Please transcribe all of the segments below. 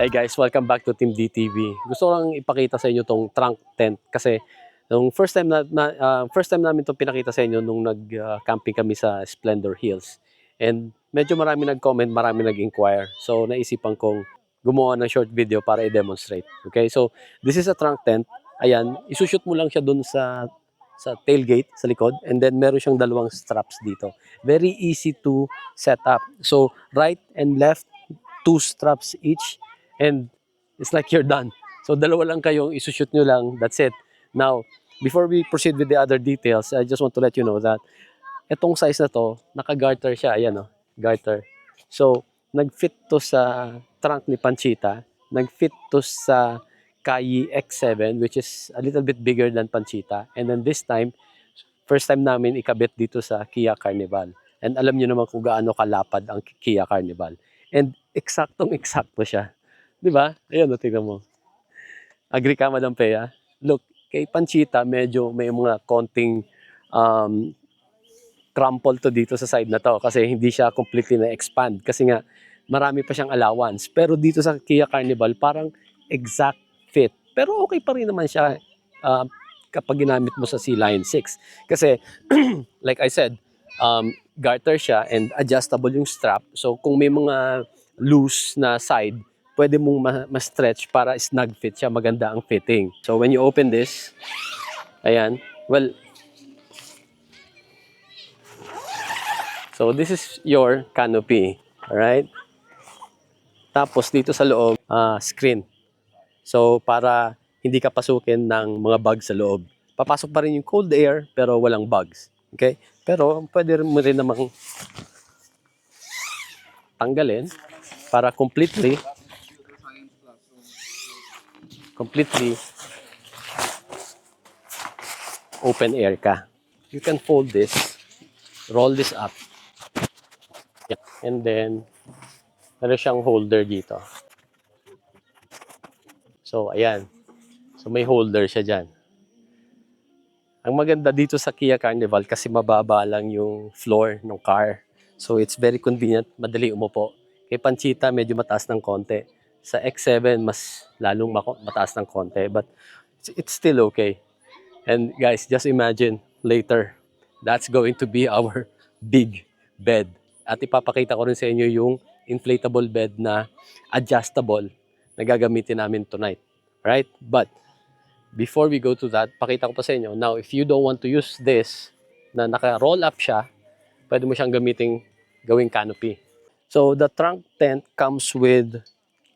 Hey guys, welcome back to Team DTV. Gusto ko lang ipakita sa inyo tong trunk tent kasi nung first time namin itong pinakita sa inyo nung nag-camping kami sa Splendor Hills. And medyo marami nag-comment, marami nag-inquire. So naisipan kong gumawa ng short video para i-demonstrate. Okay, so this is a trunk tent. Ayan, isushoot mo lang siya dun sa tailgate sa likod, and then meron siyang dalawang straps dito. Very easy to set up. So right and left, two straps each, and it's like you're done. So dalawa lang kayong isushoot nyo lang, that's it. Now, before we proceed with the other details, I just want to let you know that itong size na to, naka-garter siya, ayan o, garter. So, nag-fit to sa trunk ni Panchita, nag-fit to sa Kayi X7, which is a little bit bigger than Panchita. And then this time, first time namin ikabit dito sa Kia Carnival. And alam niyo naman kung gaano kalapad ang Kia Carnival. And eksaktong-eksakto siya. Di ba? Ayan, tingnan mo. Agree ka, Madam Pea? Look, kay Panchita, medyo may mga konting crumple to dito sa side na to kasi hindi siya completely na-expand. Kasi nga, marami pa siyang allowance. Pero dito sa Kia Carnival, parang exact fit. Pero okay pa rin naman siya kapag ginamit mo sa C-Line 6. Kasi, like I said, garter siya and adjustable yung strap. So, kung may mga loose na side, pwede mong ma-stretch para snug fit siya, maganda ang fitting. So, when you open this, ayan, well, so this is your canopy, alright? Tapos dito sa loob, screen. So, para hindi ka pasukin ng mga bugs sa loob. Papasok pa rin yung cold air, pero walang bugs. Okay? Pero, pwede mo rin namang tanggalin para completely open air ka. You can fold this, roll this up, and then meron siyang holder dito. So, ayan. So, may holder siya dyan. Ang maganda dito sa Kia Carnival kasi mababa lang yung floor ng car. So, it's very convenient. Madali umupo. Kay Panchita, medyo mataas ng konti. Sa X7, mas lalong mataas ng konti. But it's still okay. And guys, just imagine later, that's going to be our big bed. At ipapakita ko rin sa inyo yung inflatable bed na adjustable na gagamitin namin tonight. Right? But before we go to that, pakita ko pa sa inyo. Now, if you don't want to use this, na naka-roll up siya, pwede mo siyang gawing canopy. So, the trunk tent comes with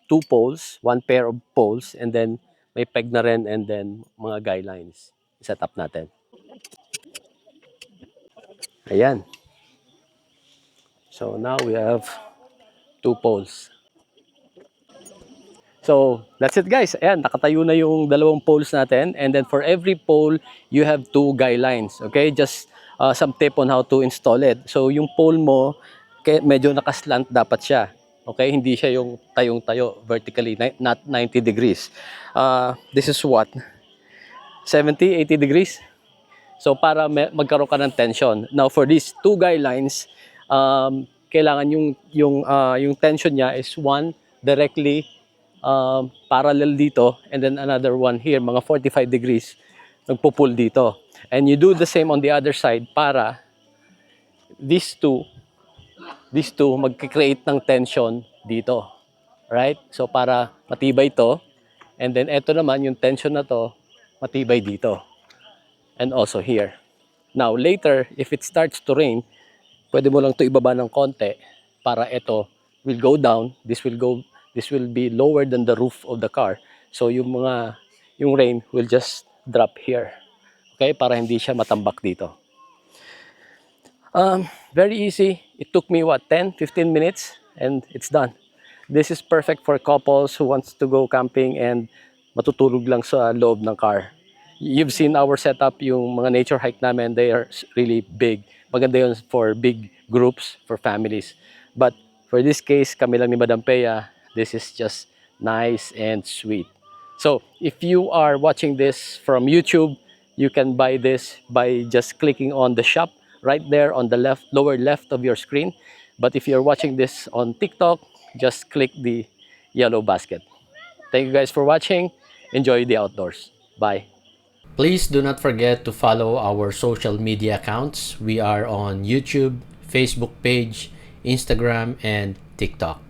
two poles, one pair of poles, and then may peg na rin, and then mga guy lines. Set up natin. Ayan. So, now we have two poles. So, that's it guys. Ayan, nakatayo na yung dalawang poles natin. And then for every pole, you have two guy lines. Okay? Just some tip on how to install it. So, yung pole mo, medyo nakaslant dapat siya. Okay? Hindi siya yung tayong-tayo vertically, not 90 degrees. This is what? 70, 80 degrees? So, para magkaroon ka ng tension. Now, for these two guy lines, kailangan yung tension niya is one directly parallel dito, and then another one here, mga 45 degrees, nagpo-pull dito. And you do the same on the other side para these two mag-create ng tension dito. Right? So, para matibay to, and then eto naman, yung tension na to, matibay dito. And also here. Now, later, if it starts to rain, pwede mo lang to ibaba ng konti para ito will go down, this will be lower than the roof of the car. So yung rain will just drop here. Okay? Para hindi siya matambak dito. Very easy. It took me 10-15 minutes and it's done. This is perfect for couples who wants to go camping and matutulog lang sa loob ng car. You've seen our setup, yung mga nature hike namin, they are really big. Maganda yun for big groups, for families. But for this case, kami lang ni Madam Pea, this is just nice and sweet. So, if you are watching this from YouTube, you can buy this by just clicking on the shop right there on the lower left of your screen. But if you're watching this on TikTok, just click the yellow basket. Thank you guys for watching. Enjoy the outdoors. Bye. Please do not forget to follow our social media accounts. We are on YouTube, Facebook page, Instagram, and TikTok.